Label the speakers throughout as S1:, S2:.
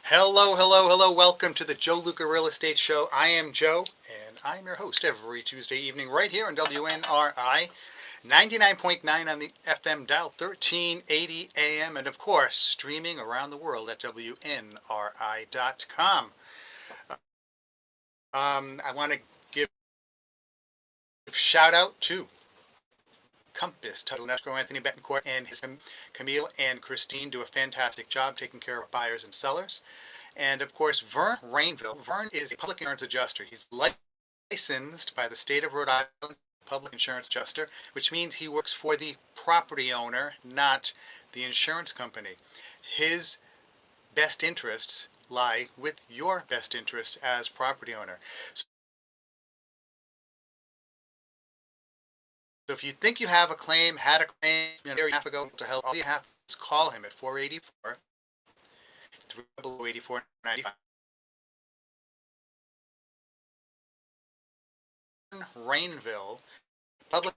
S1: Hello, hello, hello. Welcome to the Joe Luca Real Estate Show. I am Joe, and I'm your host every Tuesday evening right here on WNRI 99.9 on the FM dial, 1380 AM, and of course, streaming around the world at WNRI.com. I want to give a shout out to Compass, Title and Escrow, Anthony Betancourt, and his Camille and Christine do a fantastic job taking care of buyers and sellers. And of course, Vern Rainville. Vern is a public insurance adjuster. He's licensed by the state of Rhode Island public insurance adjuster, which means he works for the property owner, not the insurance company. His best interests lie with your best interests as property owner. So if you think you have a claim, had a claim, a year and a half ago, to help, all you have is call him at 484 38495. Rainville, public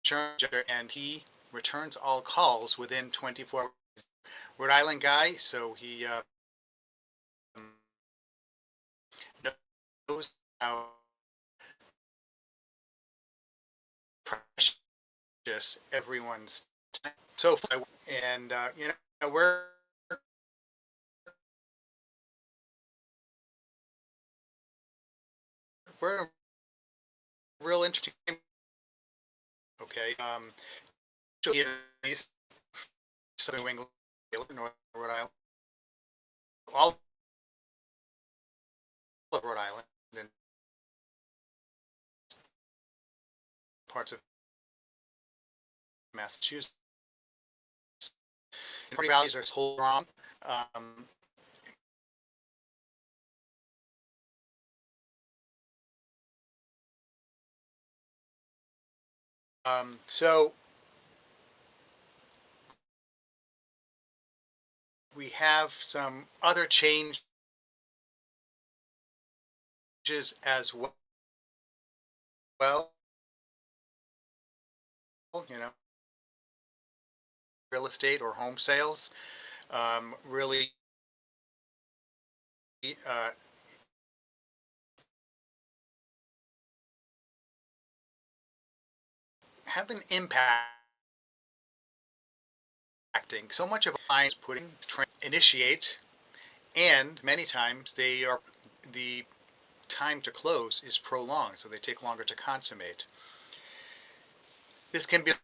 S1: insurance, and he returns all calls within 24 hours. Rhode Island guy, so he knows how precious everyone's time. So, and we're a real interesting. Okay, actually, Southern New England, North Rhode Island, all of Rhode Island, and parts of Massachusetts. Property values are so wrong. So we have some other changes as well. Real estate or home sales really have an impact. So much of clients putting initiate, and many times the time to close is prolonged, so they take longer to consummate. This can be a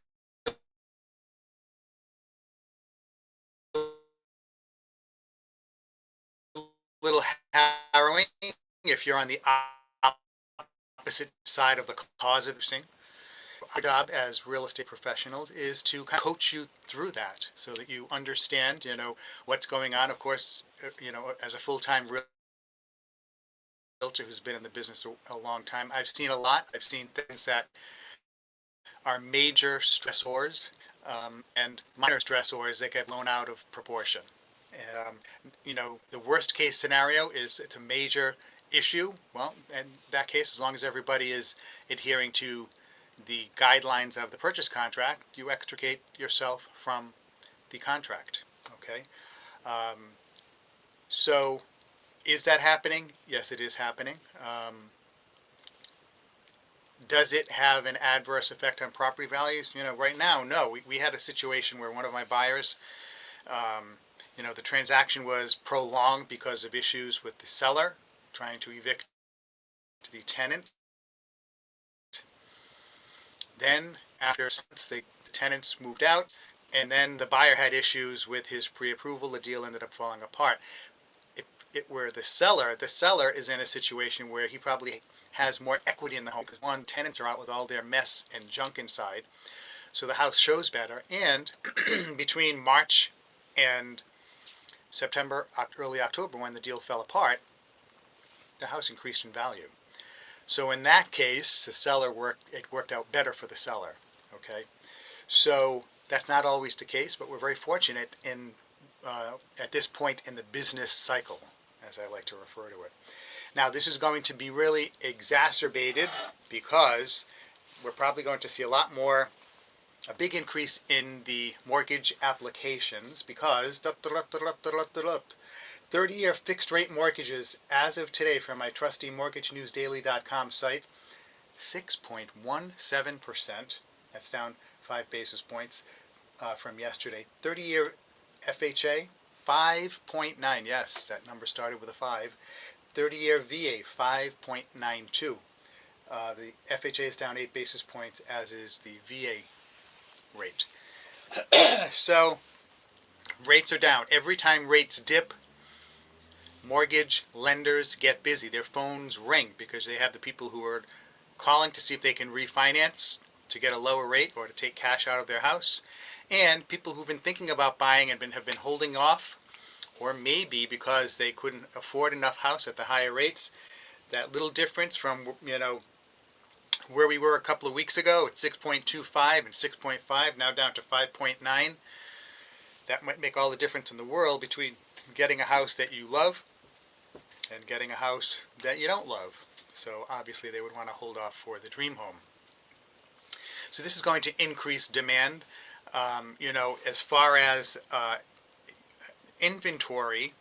S1: little harrowing if you're on the opposite side of the cause of thing. Our job as real estate professionals is to kind of coach you through that so that you understand, what's going on. Of course, as a full-time realtor who's been in the business a long time, I've seen a lot. I've seen things that are major stressors and minor stressors that get blown out of proportion. The worst case scenario is it's a major issue. Well, in that case, as long as everybody is adhering to the guidelines of the purchase contract, you extricate yourself from the contract. Okay. So is that happening? Yes, it is happening. Does it have an adverse effect on property values? Right now, no. We had a situation where one of my buyers, the transaction was prolonged because of issues with the seller trying to evict the tenant. Then, after the tenants moved out, and then the buyer had issues with his pre-approval, the deal ended up falling apart. Where the seller is in a situation where he probably has more equity in the home because one, tenants are out with all their mess and junk inside, so the house shows better. And between March and September, early October, when the deal fell apart, the house increased in value. So in that case, it worked out better for the seller. Okay, so that's not always the case, but we're very fortunate at this point in the business cycle, as I like to refer to it. Now, this is going to be really exacerbated because we're probably going to see a big increase in the mortgage applications because 30-year fixed rate mortgages as of today from my trusty mortgagenewsdaily.com site, 6.17%. That's down 5 basis points from yesterday. 30-year FHA, 5.9. Yes, that number started with a 5. 30-year VA, 5.92. The FHA is down 8 basis points, as is the VA rate. So rates are down. Every time rates dip, mortgage lenders get busy. Their phones ring because they have the people who are calling to see if they can refinance to get a lower rate or to take cash out of their house. And people who've been thinking about buying and have been holding off, or maybe because they couldn't afford enough house at the higher rates. That little difference from, where we were a couple of weeks ago at 6.25 and 6.5, now down to 5.9. That might make all the difference in the world between getting a house that you love and getting a house that you don't love. So obviously they would want to hold off for the dream home. So this is going to increase demand. As far as inventory,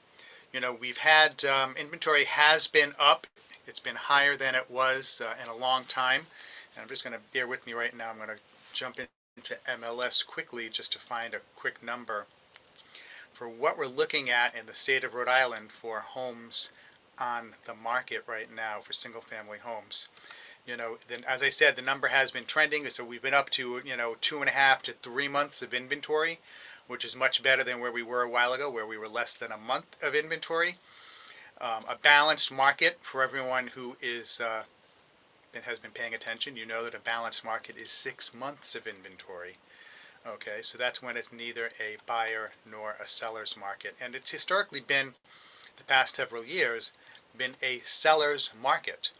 S1: we've had inventory has been up. It's been higher than it was in a long time. And I'm just going to bear with me right now. I'm going to jump into MLS quickly just to find a quick number for what we're looking at in the state of Rhode Island for homes on the market right now for single-family homes. Then as I said, the number has been trending, so we've been up to 2.5 to 3 months of inventory, which is much better than where we were a while ago, where we were less than a month of inventory. A balanced market for everyone who has been paying attention. You know that a balanced market is 6 months of inventory. Okay, so that's when it's neither a buyer nor a seller's market, and it's historically been, the past several years, been a seller's market.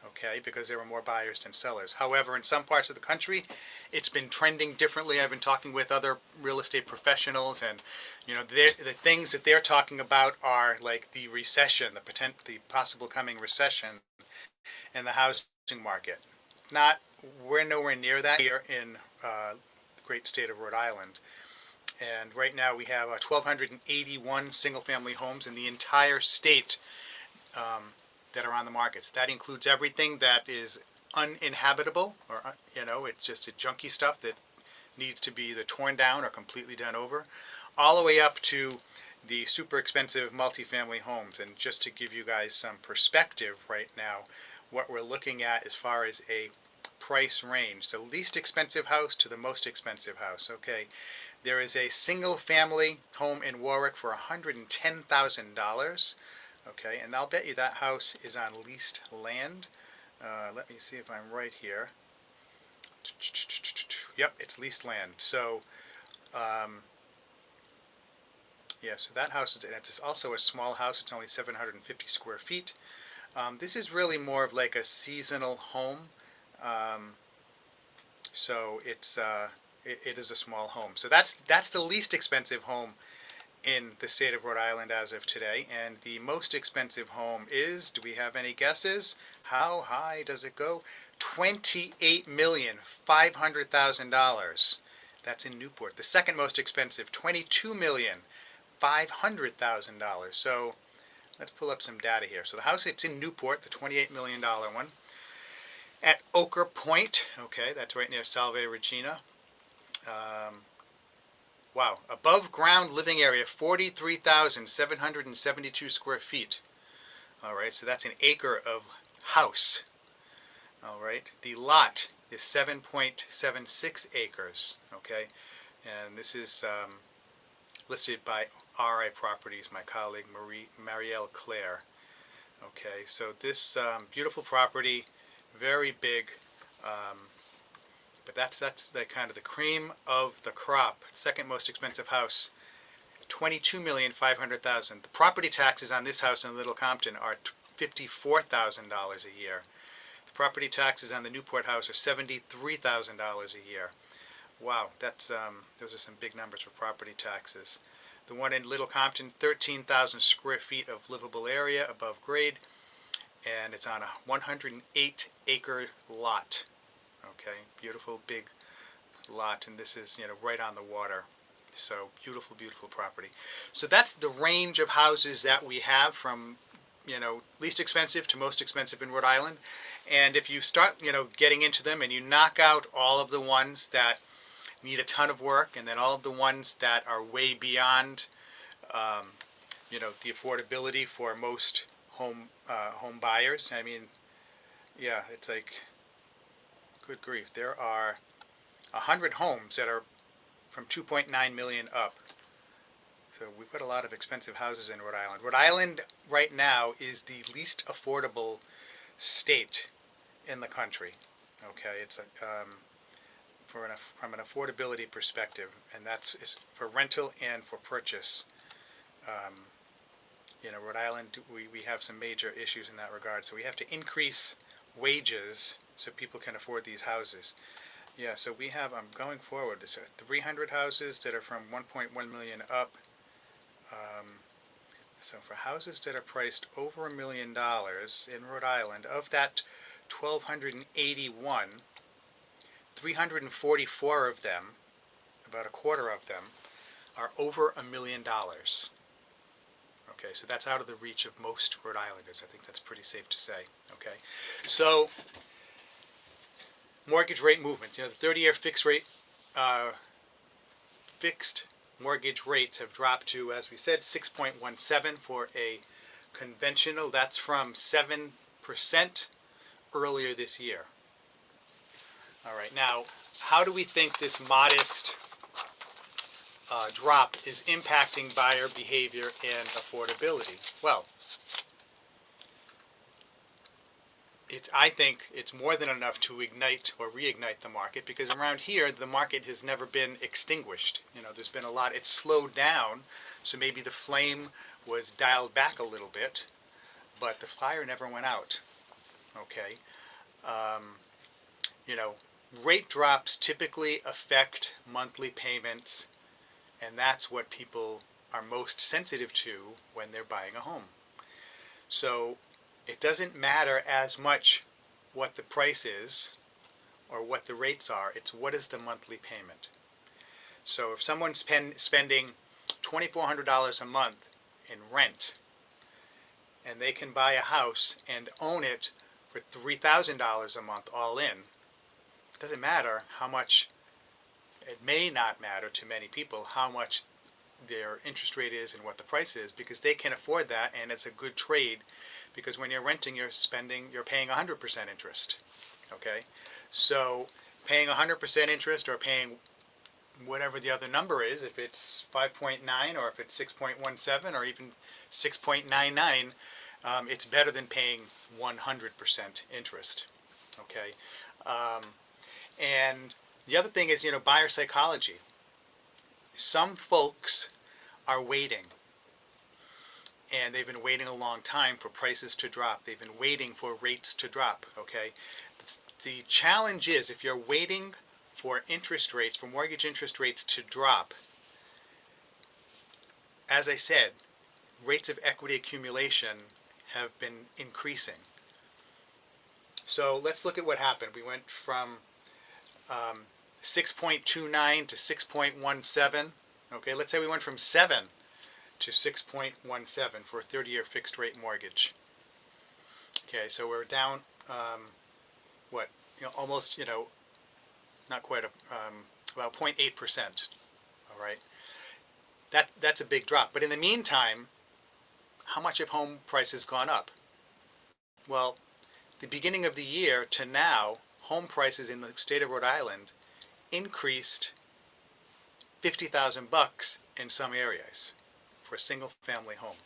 S1: Okay, because there were more buyers than sellers. However, in some parts of the country, it's been trending differently. I've been talking with other real estate professionals, and the things that they're talking about are like the recession, the possible coming recession in the housing market. We're nowhere near that here in the great state of Rhode Island. And right now we have 1,281 single-family homes in the entire state that are on the market. So that includes everything that is uninhabitable, or it's just a junky stuff that needs to be either torn down or completely done over, all the way up to the super expensive multifamily homes. And just to give you guys some perspective right now, what we're looking at as far as a price range, the least expensive house to the most expensive house. Okay, there is a single family home in Warwick for $110,000. Okay, and I'll bet you that house is on leased land. Let me see if I'm right here. Yep, it's leased land. So, so that house it's also a small house. It's only 750 square feet. This is really more of like a seasonal home. So it is a small home. So that's the least expensive home in the state of Rhode Island as of today. And the most expensive home is, do we have any guesses? How high does it go? $28,500,000. That's in Newport. The second most expensive, $22,500,000. So let's pull up some data here. So the house, it's in Newport, the $28 million one. At Ochre Point, okay, that's right near Salve Regina. Wow, above ground living area, 43,772 square feet. All right, so that's an acre of house. All right, the lot is 7.76 acres. Okay, and this is listed by RI Properties, my colleague Marielle Claire. Okay, so this beautiful property, very big. But that's the kind of the cream of the crop. Second most expensive house, $22,500,000. The property taxes on this house in Little Compton are $54,000 a year. The property taxes on the Newport house are $73,000 a year. Wow, those are some big numbers for property taxes. The one in Little Compton, 13,000 square feet of livable area above grade. and it's on a 108-acre lot. Okay, beautiful big lot, and this is, right on the water. So beautiful, beautiful property. So that's the range of houses that we have, from least expensive to most expensive in Rhode Island. And if you start getting into them, and you knock out all of the ones that need a ton of work, and then all of the ones that are way beyond um, the affordability for most home buyers. I mean, yeah, it's like, good grief, there are 100 homes that are from 2.9 million up. So we've got a lot of expensive houses in Rhode Island. Rhode Island right now is the least affordable state in the country. Okay, it's from an affordability perspective, and that's for rental and for purchase. Um, Rhode Island, we have some major issues in that regard. So we have to increase wages so people can afford these houses. Yeah, so we have, I'm going forward, there's 300 houses that are from 1.1 million up. So for houses that are priced over $1 million in Rhode Island, of that 1,281, 344 of them, about a quarter of them, are over $1 million. Okay, so that's out of the reach of most Rhode Islanders. I think that's pretty safe to say. Okay, so mortgage rate movements. The 30-year fixed mortgage rates have dropped to, as we said, 6.17 for a conventional. That's from 7% earlier this year. All right, now, how do we think this modest drop is impacting buyer behavior and affordability? Well, I think it's more than enough to ignite or reignite the market, because around here the market has never been extinguished. There's been a lot. It's slowed down, so maybe the flame was dialed back a little bit, but the fire never went out. Okay, rate drops typically affect monthly payments, and that's what people are most sensitive to when they're buying a home. So it doesn't matter as much what the price is or what the rates are. It's what is the monthly payment. So if someone's spending $2,400 a month in rent, and they can buy a house and own it for $3,000 a month all in, it doesn't matter how much. It may not matter to many people how much their interest rate is and what the price is, because they can afford that, and it's a good trade, because when you're renting, you're paying 100% interest. Okay, so paying 100% interest, or paying whatever the other number is, if it's 5.9 or if it's 6.17 or even 6.99, it's better than paying 100% interest. Okay, and the other thing is, buyer psychology. Some folks are waiting, and they've been waiting a long time for prices to drop. They've been waiting for rates to drop. Okay, the challenge is, if you're waiting for interest rates, for mortgage interest rates to drop, as I said, rates of equity accumulation have been increasing. So let's look at what happened. We went from 6.29 to 6.17. Okay, let's say we went from 7 to 6.17 for a 30-year fixed rate mortgage. Okay, so we're down, almost, not quite, about 0.8%. All right, that's a big drop. But in the meantime, how much have home prices gone up? Well, the beginning of the year to now, home prices in the state of Rhode Island increased $50,000 in some areas for a single family home.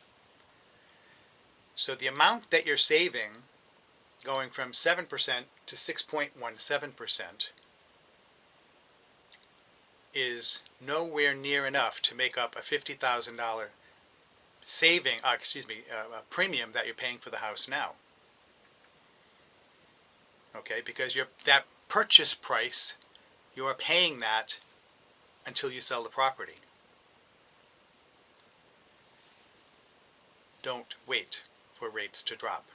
S1: So the amount that you're saving, going from 7% to 6.17%, is nowhere near enough to make up a $50,000 saving, a premium that you're paying for the house now. Okay, because that purchase price, you are paying that until you sell the property. Don't wait for rates to drop.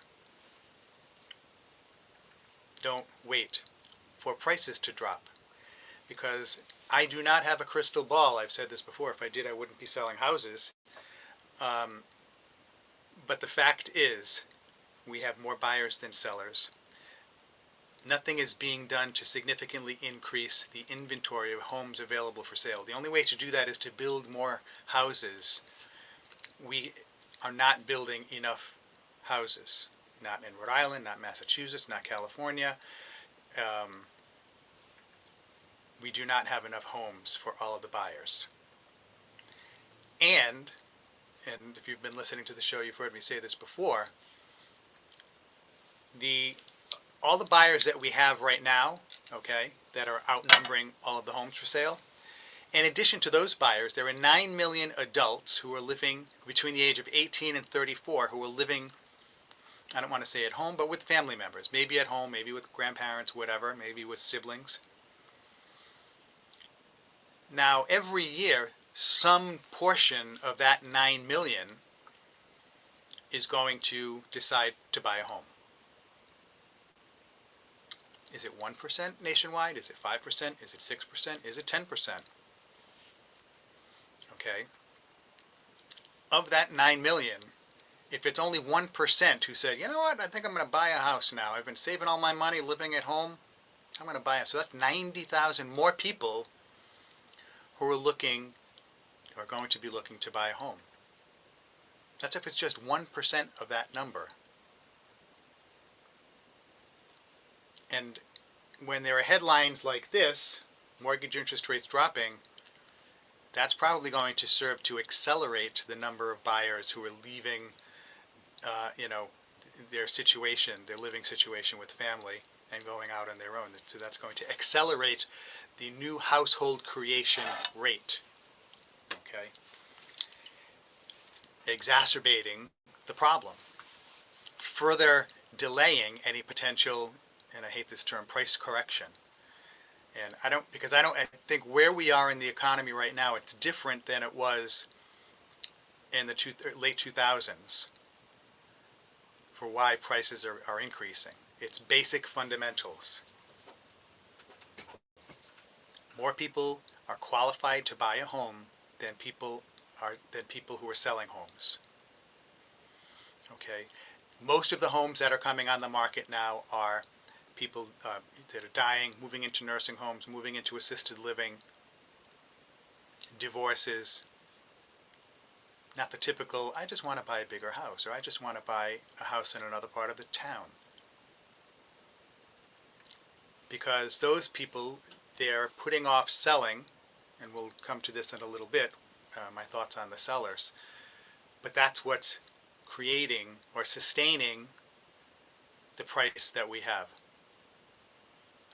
S1: don't wait for prices to drop, because I do not have a crystal ball. I've said this before. If I did, I wouldn't be selling houses. Um, but the fact is, we have more buyers than sellers. Nothing is being done to significantly increase the inventory of homes available for sale. The only way to do that is to build more houses. We are not building enough houses. Not in Rhode Island, not Massachusetts, not California. We do not have enough homes for all of the buyers. And if you've been listening to the show, you've heard me say this before, all the buyers that we have right now, okay, that are outnumbering all of the homes for sale, in addition to those buyers, there are 9 million adults who are living between the age of 18 and 34 who are living, I don't want to say at home, but with family members. Maybe at home, maybe with grandparents, whatever, maybe with siblings. Now, every year, some portion of that 9 million is going to decide to buy a home. Is it 1% nationwide? Is it 5%? Is it 6%? Is it 10%? Okay. Of that 9 million, if it's only 1% who said, you know what, I think I'm going to buy a house now. I've been saving all my money living at home. I'm going to buy it. So that's 90,000 more people who are going to be looking to buy a home. That's if it's just 1% of that number. And when there are headlines like this, mortgage interest rates dropping, that's probably going to serve to accelerate the number of buyers who are leaving, their situation, their living situation with family, and going out on their own. So that's going to accelerate the new household creation rate. Okay, exacerbating the problem, further delaying any potential, and I hate this term, price correction. And I think where we are in the economy right now, it's different than it was in the late 2000s for why prices are increasing. It's basic fundamentals. More people are qualified to buy a home than people who are selling homes. Okay, most of the homes that are coming on the market now are people that are dying, moving into nursing homes, moving into assisted living, divorces. Not the typical, I just want to buy a bigger house, or I just want to buy a house in another part of the town. Because those people, they're putting off selling, and we'll come to this in a little bit, my thoughts on the sellers, but that's what's creating or sustaining the price that we have.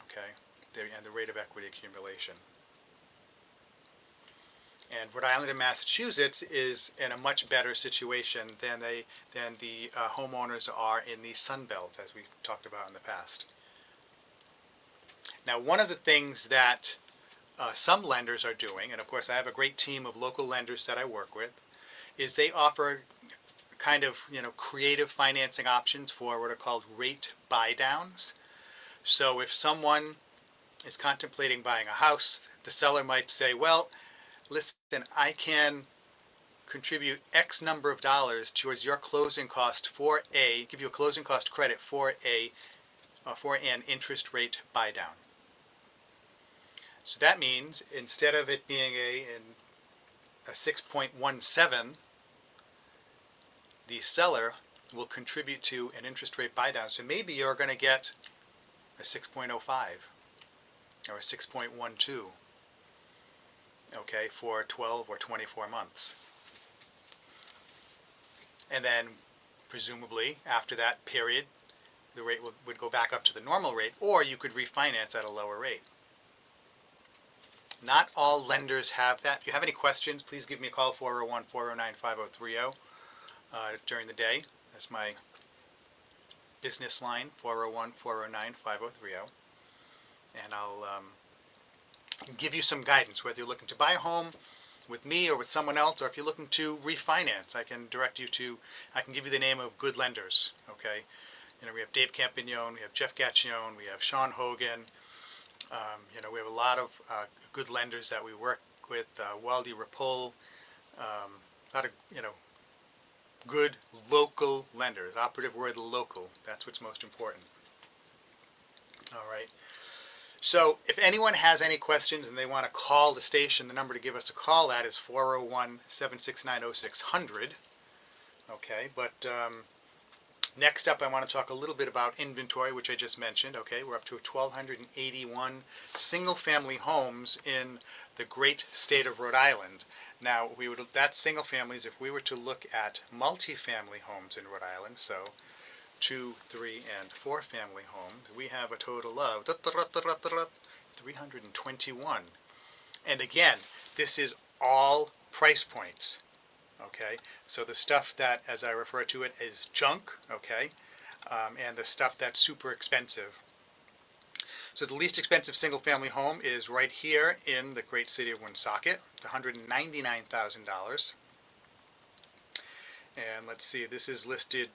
S1: Okay, and the rate of equity accumulation. And Rhode Island and Massachusetts is in a much better situation than the homeowners are in the Sun Belt, as we've talked about in the past. Now, one of the things that some lenders are doing, and of course I have a great team of local lenders that I work with, is they offer kind of creative financing options for what are called rate buy downs. So if someone is contemplating buying a house, the seller might say, well, listen, I can contribute X number of dollars towards your closing cost give you a closing cost credit for an interest rate buy down. So that means instead of it being a 6.17, the seller will contribute to an interest rate buy down. So maybe you're going to get a 6.05 or a 6.12, okay, for 12 or 24 months. And then presumably after that period, the rate would go back up to the normal rate, or you could refinance at a lower rate. Not all lenders have that. If you have any questions, please give me a call, 401-409-5030 during the day. That's my business line, 401-409-5030. And I'll give you some guidance, whether you're looking to buy a home with me or with someone else, or if you're looking to refinance, I can give you the name of good lenders, okay? we have Dave Campignon, we have Jeff Gaccione, we have Sean Hogan. We have a lot of good lenders that we work with, Waldy Rapul, a lot of, good local lenders. Operative word, local. That's what's most important. All right. So if anyone has any questions and they want to call the station, the number to give us a call at is 401-769-0600. Okay, but next up I want to talk a little bit about inventory, which I just mentioned. Okay, we're up to 1,281 single-family homes in the great state of Rhode Island. Now, that's single families. If we were to look at multi-family homes in Rhode Island, so 2, 3, and 4 family homes, we have a total of 321. And again, this is all price points. Okay, so the stuff that, as I refer to it, is junk, okay, and the stuff that's super expensive. So the least expensive single-family home is right here in the great city of Woonsocket. It's $199,000. And let's see, this is listed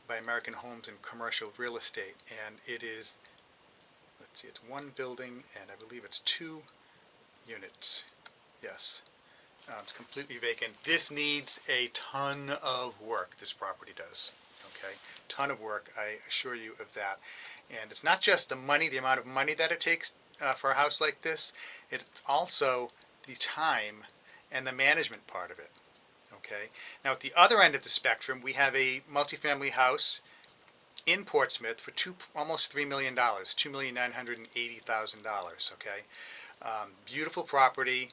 S1: by American Homes and Commercial Real Estate, and it is, let's see, it's one building, and I believe it's 2 units. Yes. It's completely vacant. This needs a ton of work, this property does. Okay, ton of work, I assure you of that. And it's not just the money, the amount of money that it takes for a house like this, it's also the time and the management part of it. Okay, now at the other end of the spectrum, we have a multifamily house in Portsmouth for almost $3 million, $2,980,000. Okay, beautiful property.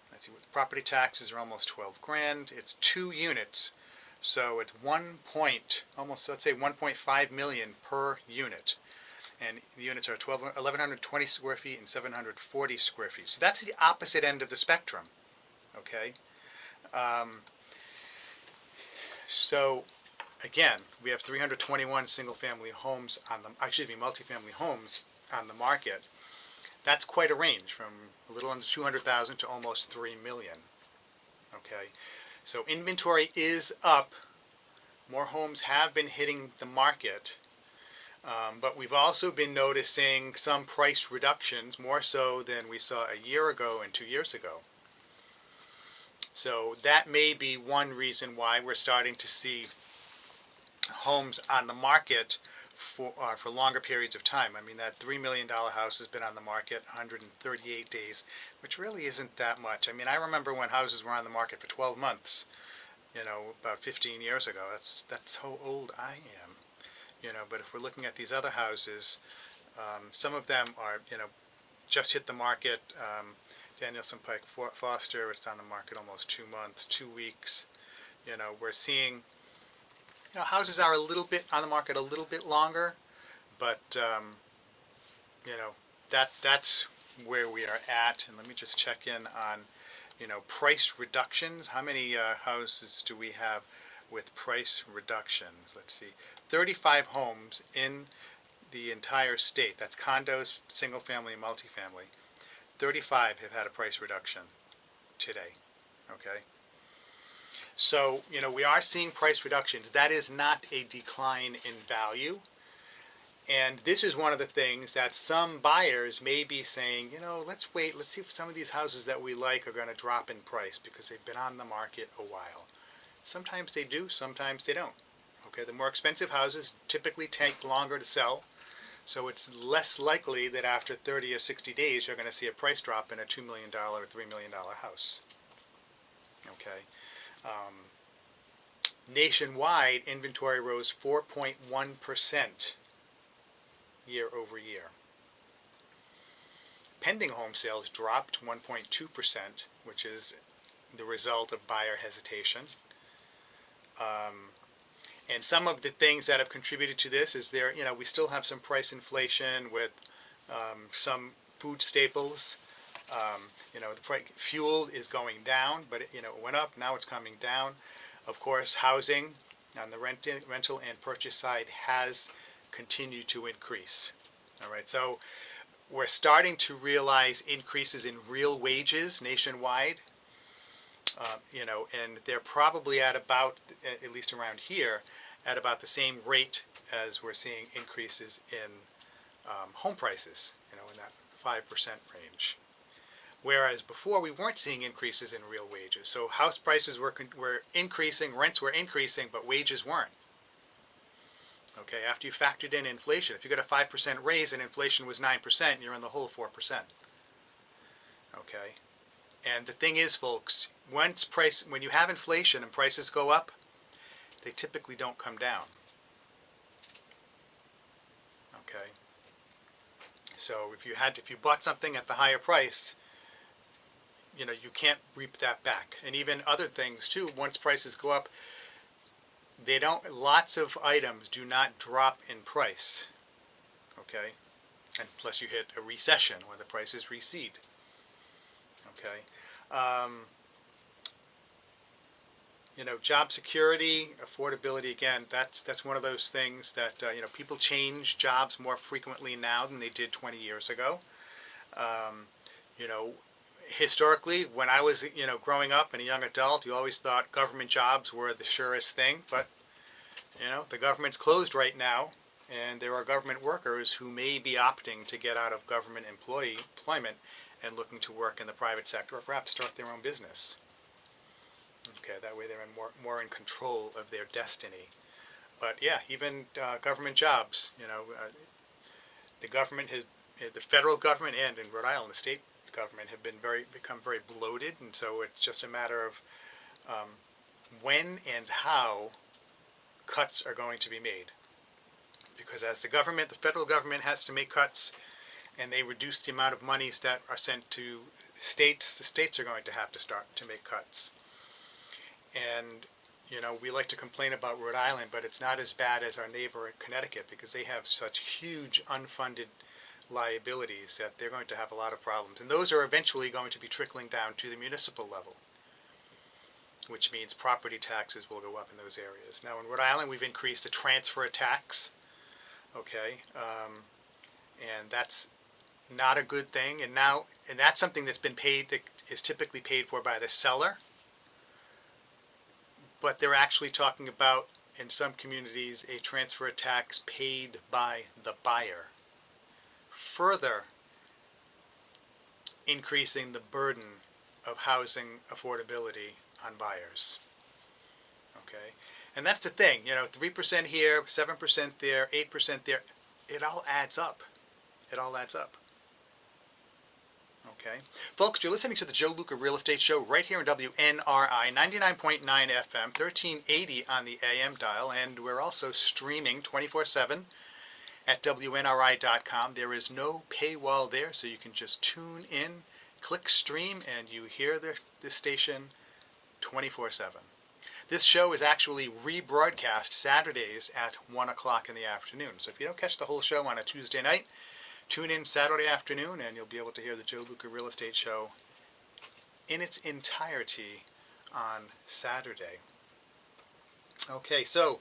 S1: Let's see, with property taxes are almost 12 grand. It's 2 units, so it's almost, let's say 1.5 million per unit. And the units are 1,120 square feet and 740 square feet. So that's the opposite end of the spectrum. Okay. So again, we have 321 single-family homes multifamily homes on the market. That's quite a range, from a little under 200,000 to almost 3 million. Okay, so inventory is up. More homes have been hitting the market, but we've also been noticing some price reductions, more so than we saw a year ago and 2 years ago. So that may be one reason why we're starting to see homes on the market for longer periods of time. I mean, that $3 million house has been on the market 138 days, which really isn't that much. I mean, I remember when houses were on the market for 12 months, about 15 years ago. That's how old I am. But if we're looking at these other houses, some of them are, just hit the market. Danielson Pike Foster, it's on the market almost 2 months, 2 weeks. We're seeing houses are a little bit on the market a little bit longer, but that's where we are at. And let me just check in on price reductions. How many houses do we have with price reductions? Let's see, 35 homes in the entire state. That's condos, single family, and multifamily. 35 have had a price reduction today. Okay. So, we are seeing price reductions. That is not a decline in value. And this is one of the things that some buyers may be saying, let's wait, let's see if some of these houses that we like are going to drop in price because they've been on the market a while. Sometimes they do, sometimes they don't. Okay, the more expensive houses typically take longer to sell. So it's less likely that after 30 or 60 days you're going to see a price drop in a $2 million or $3 million house. Okay. Nationwide, inventory rose 4.1% year over year. Pending home sales dropped 1.2%, which is the result of buyer hesitation. And some of the things that have contributed to this is we still have some price inflation with some food staples. The fuel is going down, but it went up. Now it's coming down. Of course, housing on the rental and purchase side has continued to increase. All right, so we're starting to realize increases in real wages nationwide. And they're probably at about, at least around here, at about the same rate as we're seeing increases in home prices, in that 5% range. Whereas before we weren't seeing increases in real wages. So house prices were increasing, rents were increasing, but wages weren't. Okay, after you factored in inflation, if you got a 5% raise and inflation was 9%, you're in the whole 4%. Okay, and the thing is, folks, when you have inflation and prices go up, they typically don't come down. Okay, so if you bought something at the higher price, you can't reap that back. And even other things too, once prices go up, lots of items do not drop in price. Okay, unless you hit a recession where the prices recede. Okay, job security, affordability, again, that's one of those things that, people change jobs more frequently now than they did 20 years ago. Historically, when I was, growing up and a young adult, you always thought government jobs were the surest thing, but, the government's closed right now, and there are government workers who may be opting to get out of government employment and looking to work in the private sector or perhaps start their own business. Okay, that way they're more in control of their destiny. But yeah, even government jobs, the government the federal government and in Rhode Island, the state government have become very bloated, and so it's just a matter of when and how cuts are going to be made. Because as the federal government has to make cuts, and they reduce the amount of monies that are sent to states, the states are going to have to start to make cuts. And, we like to complain about Rhode Island, but it's not as bad as our neighbor in Connecticut because they have such huge unfunded liabilities that they're going to have a lot of problems. And those are eventually going to be trickling down to the municipal level, which means property taxes will go up in those areas. Now, in Rhode Island, we've increased the transfer tax, okay, and that's not a good thing. And that's something that is typically paid for by the seller. But they're actually talking about, in some communities, a transfer tax paid by the buyer, further increasing the burden of housing affordability on buyers. Okay, and that's the thing, 3% here, 7% there, 8% there, it all adds up. It all adds up. Okay, folks, you're listening to the Joe Luca Real Estate Show right here on WNRI 99.9 FM, 1380 on the AM dial, and we're also streaming 24/7 at WNRI.com. There is no paywall there, so you can just tune in, click stream, and you hear the station 24/7. This show is actually rebroadcast Saturdays at 1 o'clock in the afternoon. So if you don't catch the whole show on a Tuesday night, tune in Saturday afternoon and you'll be able to hear the Joe Luca Real Estate Show in its entirety on Saturday. Okay, so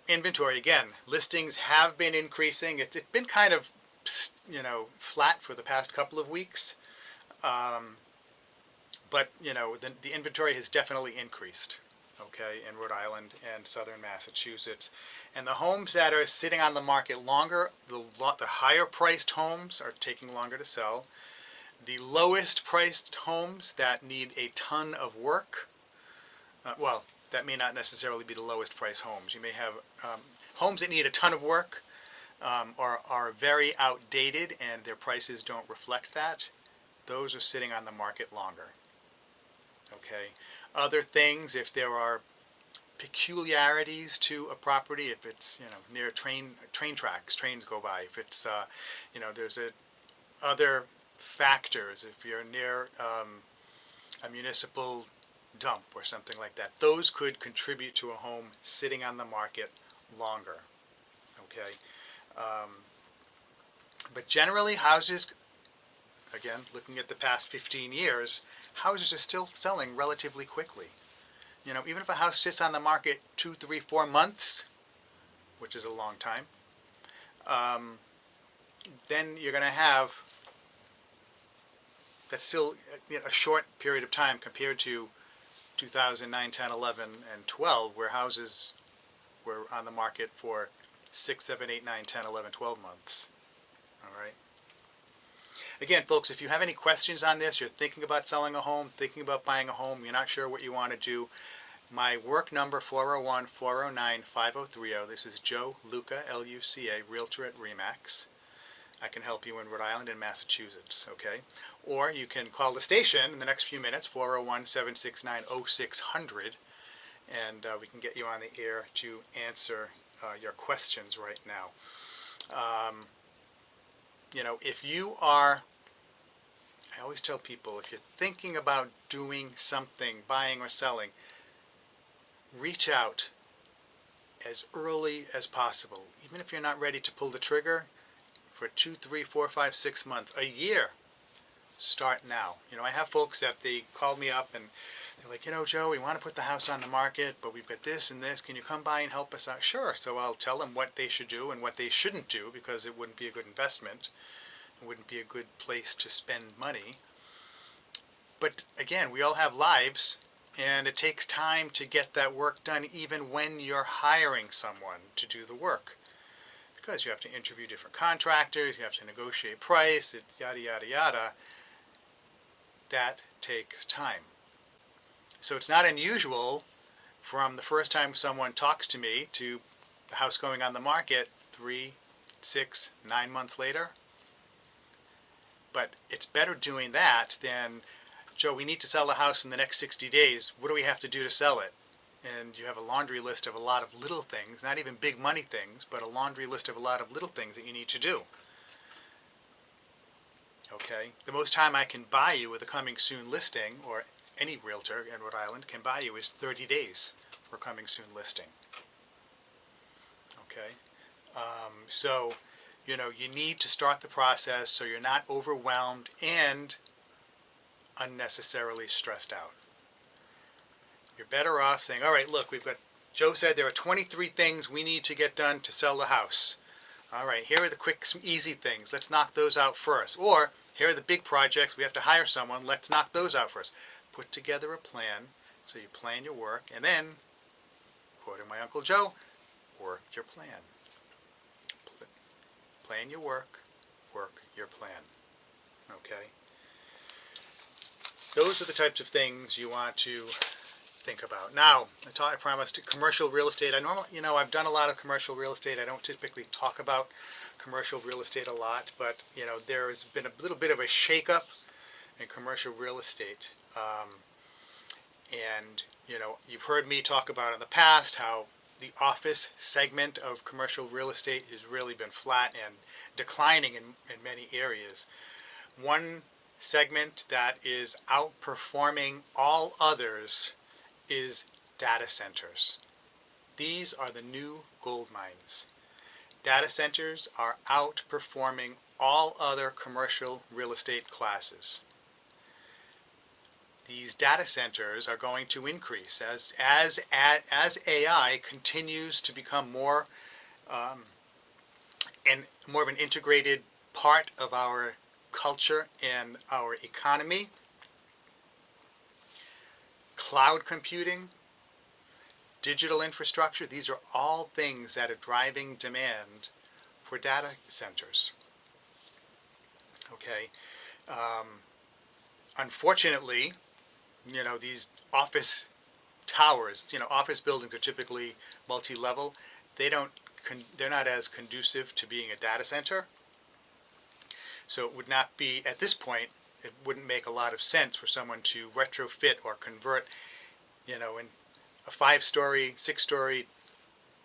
S1: inventory, again, listings have been increasing. It's been kind of, flat for the past couple of weeks. But, the inventory has definitely increased, okay, in Rhode Island and southern Massachusetts. And the homes that are sitting on the market longer, the higher priced homes are taking longer to sell. The lowest priced homes that need a ton of work, that may not necessarily be the lowest priced homes. You may have homes that need a ton of work or are very outdated and their prices don't reflect that. Those are sitting on the market longer. Okay. Other things, if there are peculiarities to a property, if it's near train tracks, trains go by, if it's there's other factors, if you're near a municipal dump or something like that, those could contribute to a home sitting on the market longer. Okay. But generally, houses, again, looking at the past 15 years, houses are still selling relatively quickly. Even if a house sits on the market 2, 3, 4 months, which is a long time, then you're going to have, that's still a short period of time compared to 2009, 10, 11, and 12, where houses were on the market for 6, 7, 8, 9, 10, 11, 12 months. All right. Again, folks, if you have any questions on this, you're thinking about selling a home, thinking about buying a home, you're not sure what you want to do, my work number, 401-409-5030. This is Joe Luca, L-U-C-A, Realtor at RE/MAX. I can help you in Rhode Island and Massachusetts, okay? Or you can call the station in the next few minutes, 401-769-0600, and we can get you on the air to answer your questions right now. If you are, I always tell people, if you're thinking about doing something, buying or selling, reach out as early as possible. Even if you're not ready to pull the trigger for 2, 3, 4, 5, 6 months, a year, start now. I have folks that they call me up and they're like, Joe, we want to put the house on the market, but we've got this and this. Can you come by and help us out? Sure. So I'll tell them what they should do and what they shouldn't do, because it wouldn't be a good investment. It wouldn't be a good place to spend money. But again, we all have lives, and it takes time to get that work done, even when you're hiring someone to do the work. Because you have to interview different contractors, you have to negotiate price, yada, yada, yada. That takes time. So it's not unusual from the first time someone talks to me to the house going on the market 3, 6, 9 months later. But it's better doing that than, Joe, we need to sell the house in the next 60 days. What do we have to do to sell it? And you have a laundry list of a lot of little things, not even big money things, but a laundry list of a lot of little things that you need to do. Okay? The most time I can buy you with a coming soon listing, or any realtor in Rhode Island can buy you, is 30 days for a coming soon listing. Okay? So, you need to start the process so you're not overwhelmed and unnecessarily stressed out. You're better off saying, all right, look, Joe said there are 23 things we need to get done to sell the house. All right, here are the quick, easy things. Let's knock those out first. Or here are the big projects. We have to hire someone. Let's knock those out first. Put together a plan. So you plan your work, and then, quoting my Uncle Joe, work your plan. Plan your work your plan. Okay? Those are the types of things you want to think about. Now, I promised commercial real estate. I've done a lot of commercial real estate. I don't typically talk about commercial real estate a lot, but there's been a little bit of a shakeup in commercial real estate. And you've heard me talk about in the past how the office segment of commercial real estate has really been flat and declining in many areas. One segment that is outperforming all others is data centers. These are the new gold mines. Data centers are outperforming all other commercial real estate classes. These data centers are going to increase as AI continues to become more and more of an integrated part of our culture and our economy. Cloud computing, digital infrastructure, these are all things that are driving demand for data centers. Okay. Unfortunately, these office towers, office buildings are typically multi-level. They're not as conducive to being a data center. So it would not be, at this point, it wouldn't make a lot of sense for someone to retrofit or convert, in a 5-story, 6-story,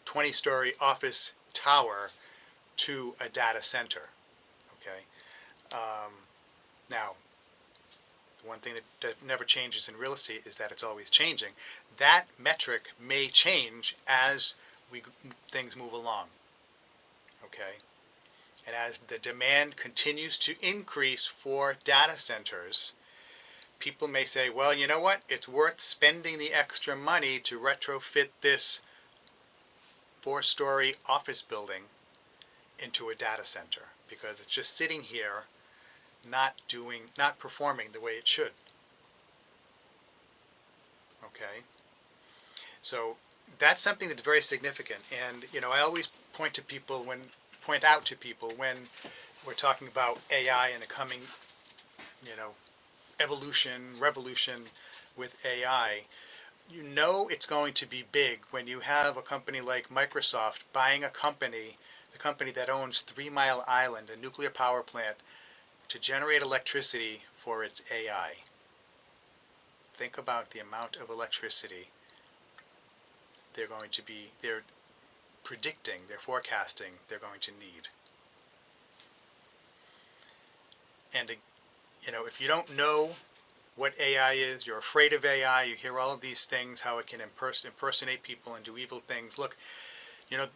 S1: 20-story office tower to a data center. Okay. Now, the one thing that never changes in real estate is that it's always changing. That metric may change as things move along. Okay. And as the demand continues to increase for data centers, people may say, well, you know what? It's worth spending the extra money to retrofit this 4-story office building into a data center because it's just sitting here not performing the way it should. Okay, so that's something that's very significant. And I always point out to people when we're talking about AI and the coming, you know, revolution with AI. It's going to be big when you have a company like Microsoft buying the company that owns 3 Mile Island, a nuclear power plant, to generate electricity for its AI. Think about the amount of electricity they're predicting, they're forecasting they're going to need. And, if you don't know what AI is, you're afraid of AI, you hear all of these things, how it can impersonate people and do evil things. Look, you know,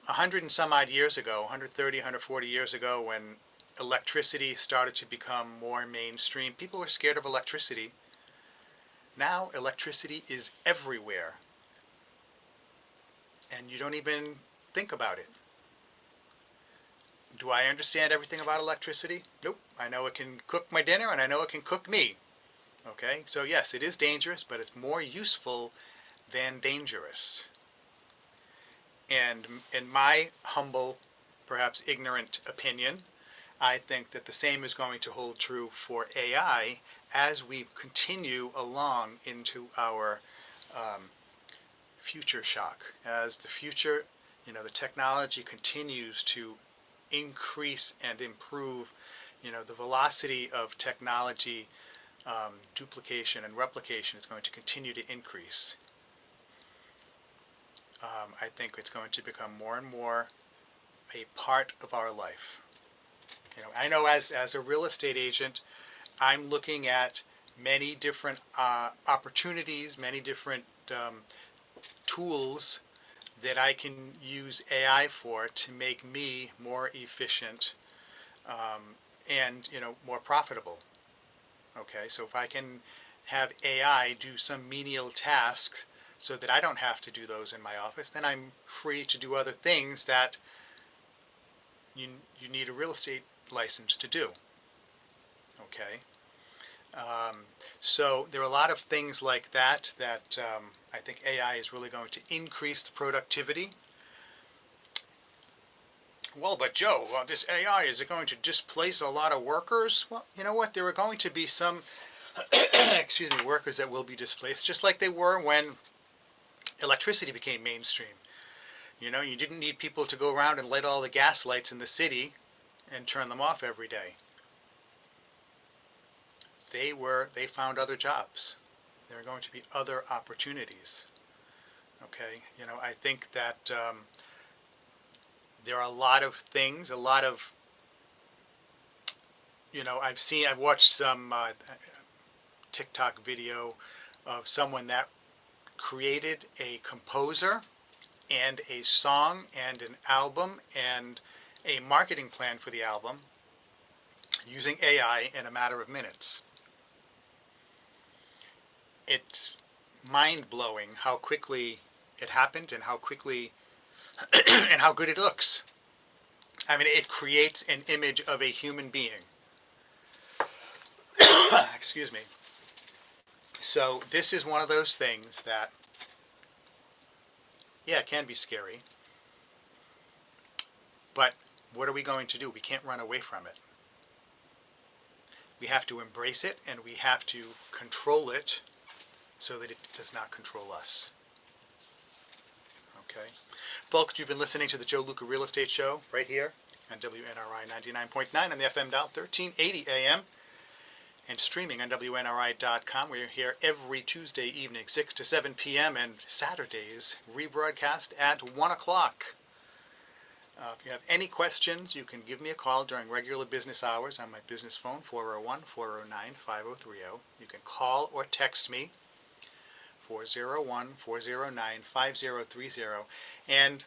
S1: 100 and some odd years ago, 130, 140 years ago, when electricity started to become more mainstream, people were scared of electricity. Now electricity is everywhere, and you don't even think about it. Do I understand everything about electricity? Nope. I know it can cook my dinner, and I know it can cook me. Okay, so yes, it is dangerous, but it's more useful than dangerous. And in my humble, perhaps ignorant opinion, I think that the same is going to hold true for AI as we continue along into our future shock. As the future, the technology continues to increase and improve, the velocity of technology duplication and replication is going to continue to increase. I think it's going to become more and more a part of our life. I know as a real estate agent, I'm looking at many different opportunities, many different tools that I can use AI for to make me more efficient and more profitable. Okay, so if I can have AI do some menial tasks so that I don't have to do those in my office, then I'm free to do other things that you need a real estate license to do. Okay, so there are a lot of things like that I think AI is really going to increase the productivity. Well, but Joe, this AI, is it going to displace a lot of workers? Well, you know what? There are going to be some excuse me, workers that will be displaced, just like they were when electricity became mainstream. You didn't need people to go around and light all the gas lights in the city and turn them off every day. They found other jobs. There are going to be other opportunities. Okay, I think that there are a lot of things, I've watched some TikTok video of someone that created a composer and a song and an album and a marketing plan for the album using AI in a matter of minutes. It's mind-blowing how quickly it happened and how quickly and how good it looks. I mean, it creates an image of a human being. Excuse me. So this is one of those things that, yeah, it can be scary. But what are we going to do? We can't run away from it. We have to embrace it, and we have to control it so that it does not control us. Okay. Folks, you've been listening to the Joe Luca Real Estate Show right here on WNRI 99.9 on the FM dial, 1380 AM, and streaming on WNRI.com. We're here every Tuesday evening, 6 to 7 p.m., and Saturdays rebroadcast at 1 o'clock. If you have any questions, you can give me a call during regular business hours on my business phone, 401-409-5030. You can call or text me, 401-409-5030. And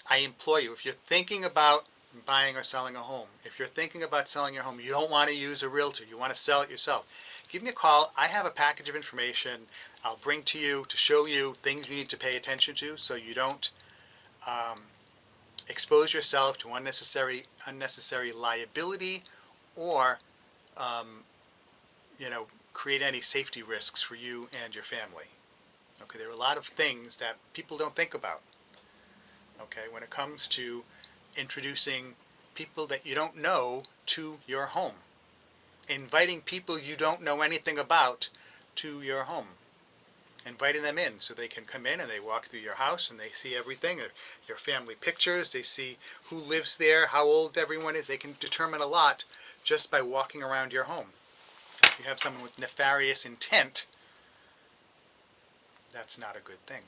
S1: I implore you, if you're thinking about buying or selling a home, if you're thinking about selling your home, you don't want to use a realtor, you want to sell it yourself, give me a call. I have a package of information I'll bring to you to show you things you need to pay attention to so you don't expose yourself to unnecessary liability or create any safety risks for you and your family. Okay, there are a lot of things that people don't think about. Okay, when it comes to introducing people that you don't know to your home, inviting people you don't know anything about to your home, inviting them in so they can come in and they walk through your house and they see everything, your family pictures, they see who lives there, how old everyone is. They can determine a lot just by walking around your home. If you have someone with nefarious intent, that's not a good thing.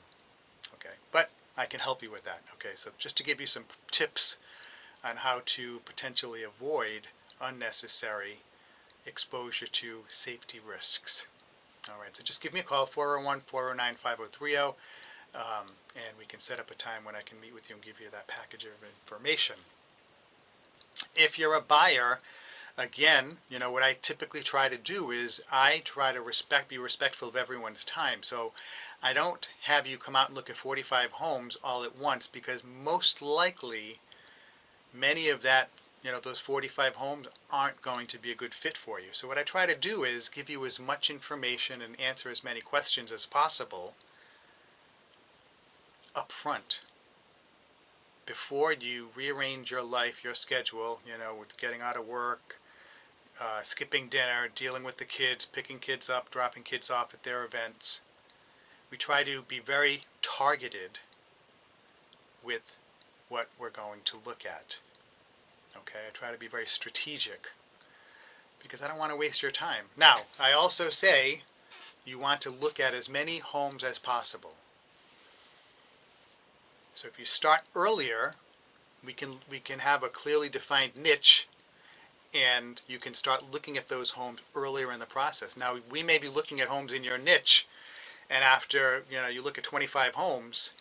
S1: Okay, but I can help you with that. Okay, so just to give you some tips on how to potentially avoid unnecessary exposure to safety risks. All right, so just give me a call, 401-409-5030, and we can set up a time when I can meet with you and give you that package of information. If you're a buyer, again, what I typically try to do is I try to be respectful of everyone's time. So I don't have you come out and look at 45 homes all at once, because most likely many of those 45 homes aren't going to be a good fit for you. So what I try to do is give you as much information and answer as many questions as possible up front before you rearrange your life, your schedule, with getting out of work, skipping dinner, dealing with the kids, picking kids up, dropping kids off at their events. We try to be very targeted with what we're going to look at. Okay, I try to be very strategic because I don't want to waste your time. Now, I also say you want to look at as many homes as possible. So if you start earlier, we can have a clearly defined niche, and you can start looking at those homes earlier in the process. Now, we may be looking at homes in your niche, and after you look at 25 homes,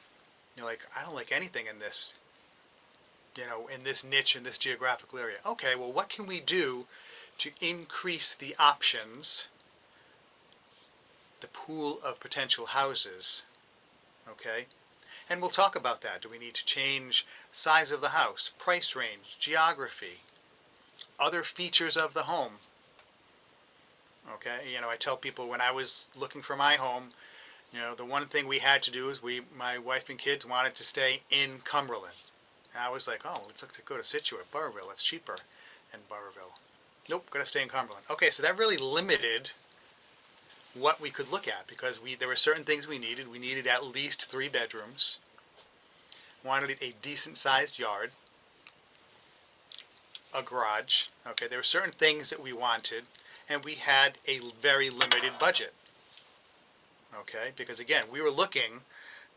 S1: you're like, I don't like anything in this, in this niche, in this geographical area. Okay, well, what can we do to increase the options, the pool of potential houses? Okay, and we'll talk about that. Do we need to change size of the house, price range, geography, other features of the home? Okay, I tell people when I was looking for my home, the one thing we had to do is my wife and kids wanted to stay in Cumberland. And I was like, oh, let's go to Situate, Burrville. It's cheaper in Burrville. Nope, got to stay in Cumberland. Okay, so that really limited what we could look at, because there were certain things we needed. We needed at least 3 bedrooms. Wanted a decent sized yard, a garage. Okay, there were certain things that we wanted, and we had a very limited budget. Okay, because again, we were looking,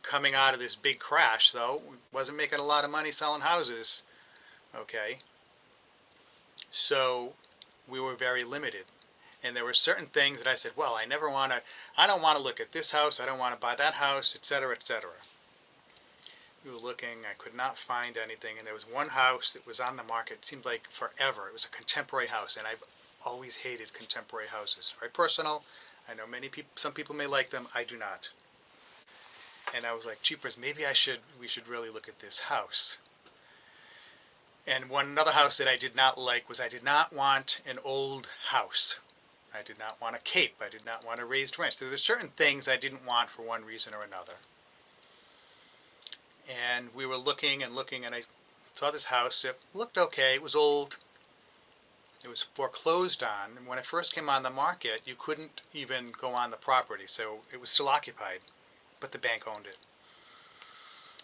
S1: coming out of this big crash, though, we wasn't making a lot of money selling houses. Okay, so we were very limited. And there were certain things that I said, well, I don't want to look at this house, I don't want to buy that house, etc., etc. We were looking, I could not find anything, and there was one house that was on the market, it seemed like forever. It was a contemporary house, and I've always hated contemporary houses. Very personal. I know some people may like them, I do not. And I was like, jeepers, maybe we should really look at this house. And another house that I did not like was I did not want an old house. I did not want a cape. I did not want a raised ranch. So there's certain things I didn't want for one reason or another. And we were looking and looking, and I saw this house. It looked okay. It was old. It was foreclosed on. And when it first came on the market, you couldn't even go on the property. So it was still occupied, but the bank owned it.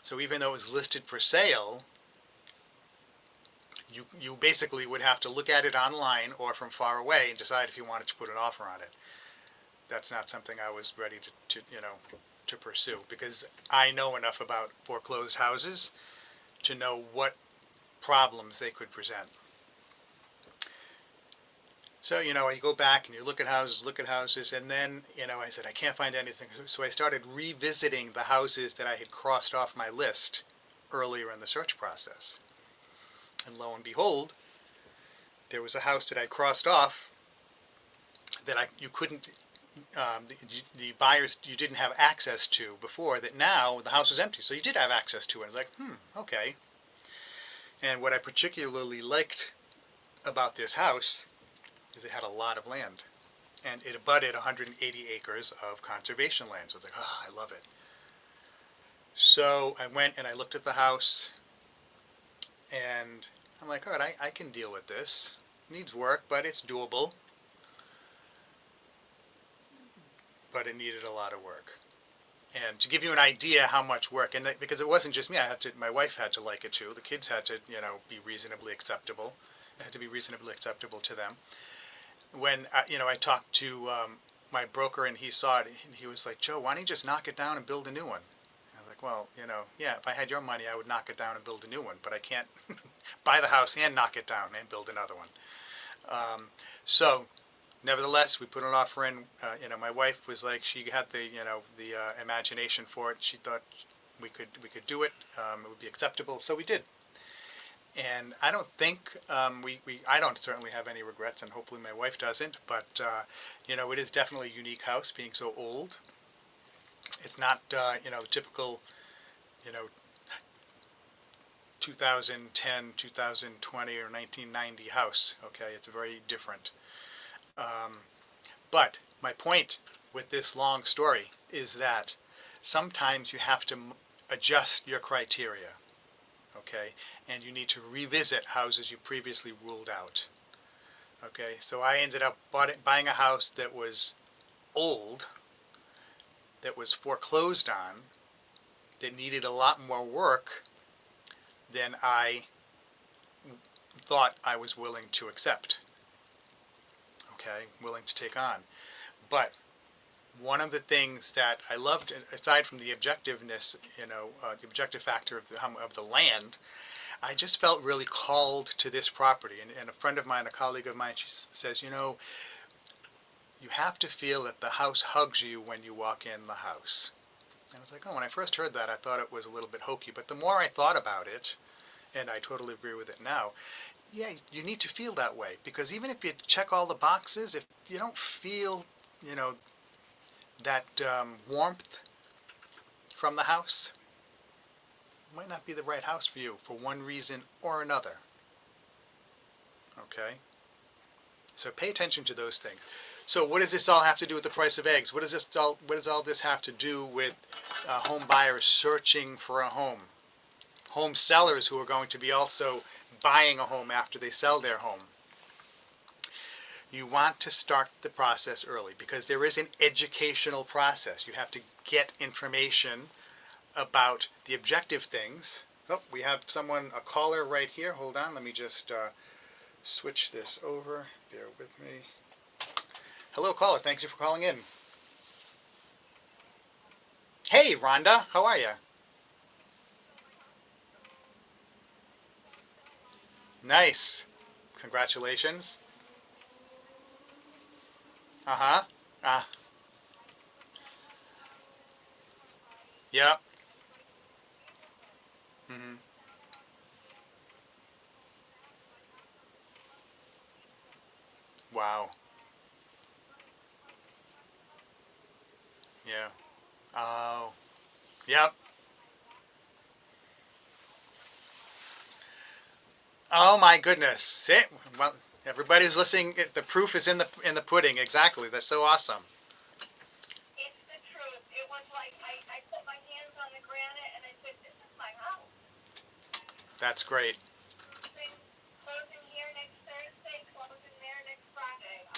S1: So even though it was listed for sale, you basically would have to look at it online or from far away and decide if you wanted to put an offer on it. That's not something I was ready to pursue, because I know enough about foreclosed houses to know what problems they could present. So, you go back and you look at houses, and then, I said, I can't find anything. So I started revisiting the houses that I had crossed off my list earlier in the search process. And lo and behold, there was a house that I crossed off that you couldn't, the buyers, you didn't have access to before, that now the house was empty. So you did have access to it. I was like, okay. And what I particularly liked about this house is it had a lot of land. and it abutted 180 acres of conservation land. So I was like, oh, I love it. So I went and I looked at the house, and I'm like, all right, I can deal with this. Needs work, but it's doable. But it needed a lot of work. And to give you an idea how much work, and because it wasn't just me, my wife had to like it too. The kids had to, be reasonably acceptable. It had to be reasonably acceptable to them. When I talked to my broker and he saw it, and he was like, Joe, why don't you just knock it down and build a new one? I was like, well, yeah, if I had your money, I would knock it down and build a new one, but I can't buy the house and knock it down and build another one. So nevertheless, we put an offer in. My wife was like, she had the imagination for it. She thought we could do it. It would be acceptable, so we did. And I don't think I don't certainly have any regrets, and hopefully my wife doesn't. But it is definitely a unique house, being so old. It's not the typical 2010, 2020, or 1990 house. Okay, it's very different. Um, But my point with this long story is that sometimes you have to adjust your criteria, okay? And you need to revisit houses you previously ruled out, okay? So I ended up buying a house that was old, that was foreclosed on, that needed a lot more work than I thought I was willing to accept, okay? Willing to take on. But one of the things that I loved, aside from the objectiveness, the objective factor of the land, I just felt really called to this property. And a friend of mine, a colleague of mine, she says, you have to feel that the house hugs you when you walk in the house. And I was like, oh, when I first heard that, I thought it was a little bit hokey. But the more I thought about it, and I totally agree with it now, yeah, you need to feel that way. Because even if you check all the boxes, if you don't feel, that warmth from the house, might not be the right house for you for one reason or another. Okay? So pay attention to those things. So what does this all have to do with the price of eggs? What does all this have to do with home buyers searching for a home? Home sellers who are going to be also buying a home after they sell their home. You want to start the process early because there is an educational process. You have to get information about the objective things. Oh, we have a caller right here. Hold on, let me just switch this over. Bear with me. Hello, caller. Thanks for calling in. Hey, Rhonda. How are you? Nice. Congratulations. Uh-huh. Ah. Yep. Mm-hmm. Wow. Yeah. Oh. Yep. Oh my goodness. Well, everybody who's listening, the proof is in the pudding. Exactly. That's so awesome.
S2: It's the truth. It was like I put my hands on the granite and I said, this is my house.
S1: That's great.
S2: Closing here next Thursday, closing there next Friday.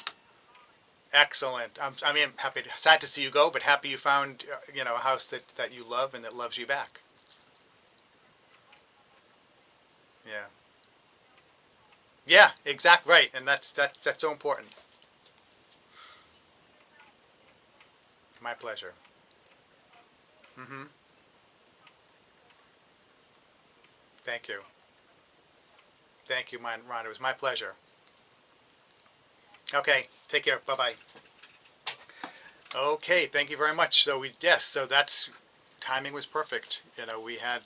S1: Excellent. I mean, sad to see you go, but happy you found, a house that you love and that loves you back. Yeah. Yeah, exactly right. And that's so important. My pleasure. Mm-hmm. Thank you. Thank you, Ron. It was my pleasure. Okay. Take care. Bye-bye. Okay. Thank you very much. So that's timing was perfect. We had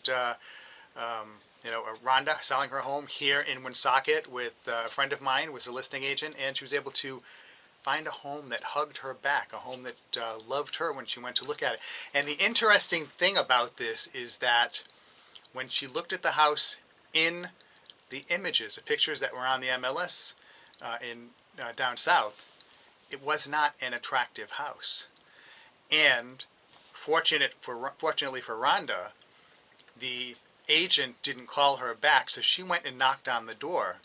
S1: Rhonda selling her home here in Woonsocket with a friend of mine was a listing agent, and she was able to find a home that hugged her back, a home that loved her when she went to look at it. And the interesting thing about this is that when she looked at the house in the images, the pictures that were on the MLS in down south, it was not an attractive house. And fortunately for Rhonda, the agent didn't call her back, so she went and knocked on the door.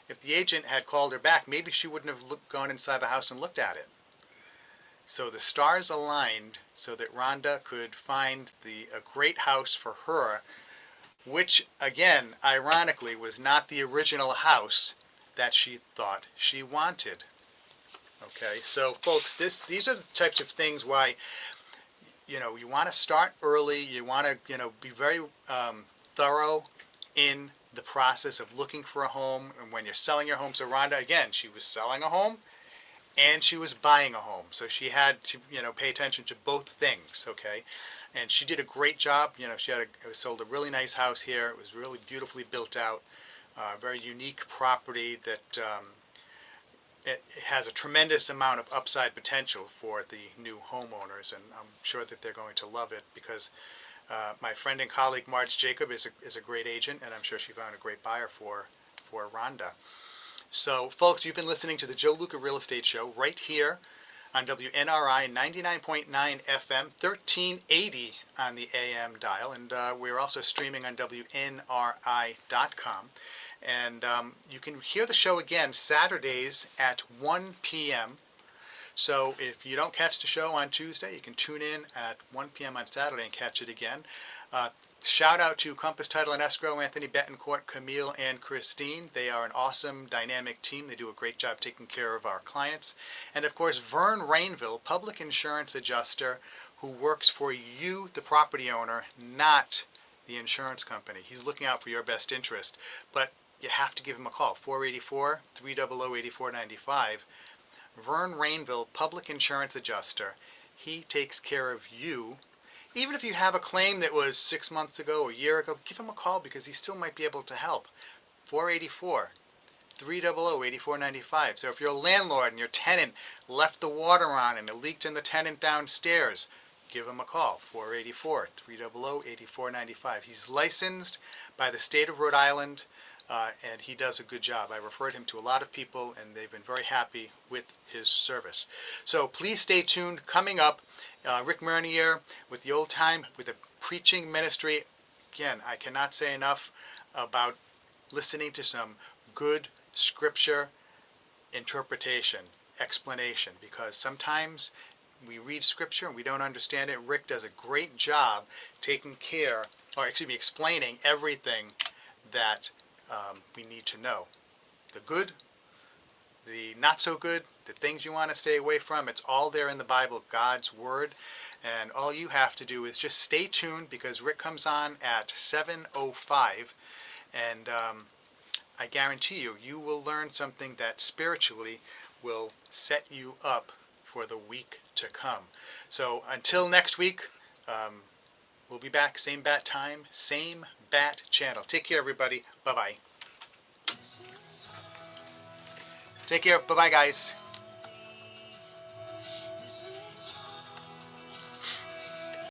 S1: If the agent had called her back, maybe she wouldn't have gone inside the house and looked at it. So the stars aligned so that Rhonda could find a great house for her, which, again, ironically, was not the original house that she thought she wanted. Okay, so folks, these are the types of things why, you want to start early. You want to, be very thorough in the process of looking for a home. And when you're selling your home, so Rhonda, again, she was selling a home and she was buying a home. So she had to, pay attention to both things, okay? And she did a great job. She sold a really nice house here. It was really beautifully built out, very unique property that it has a tremendous amount of upside potential for the new homeowners, and I'm sure that they're going to love it because my friend and colleague Marge Jacob is a great agent, and I'm sure she found a great buyer for Rhonda. So, folks, you've been listening to the Joe Luca Real Estate Show right here on WNRI 99.9 FM, 1380 on the AM dial, and we're also streaming on WNRI.com. And you can hear the show again Saturdays at 1 p.m. So if you don't catch the show on Tuesday, you can tune in at 1 p.m. on Saturday and catch it again. Shout out to Compass Title and Escrow, Anthony Betancourt, Camille, and Christine. They are an awesome, dynamic team. They do a great job taking care of our clients. And of course, Vern Rainville, public insurance adjuster, who works for you, the property owner, not the insurance company. He's looking out for your best interest. But you have to give him a call, 484-300-8495. Vern Rainville, public insurance adjuster. He takes care of you. Even if you have a claim that was 6 months ago or a year ago, give him a call because he still might be able to help. 484-300-8495. So if you're a landlord and your tenant left the water on and it leaked in the tenant downstairs, give him a call, 484-300-8495. He's licensed by the state of Rhode Island, and he does a good job. I referred him to a lot of people, and they've been very happy with his service. So please stay tuned. Coming up, Rick Mernier with the old time, with the preaching ministry. Again, I cannot say enough about listening to some good scripture interpretation, explanation, because sometimes we read scripture and we don't understand it. Rick does a great job explaining everything that we need to know. The good, the not so good, the things you want to stay away from, it's all there in the Bible, God's Word. And all you have to do is just stay tuned because Rick comes on at 7:05. And I guarantee you, you will learn something that spiritually will set you up for the week to come. So until next week, we'll be back, same bat time, same bat channel. Take care, everybody. Bye-bye. Take care. Bye-bye, guys.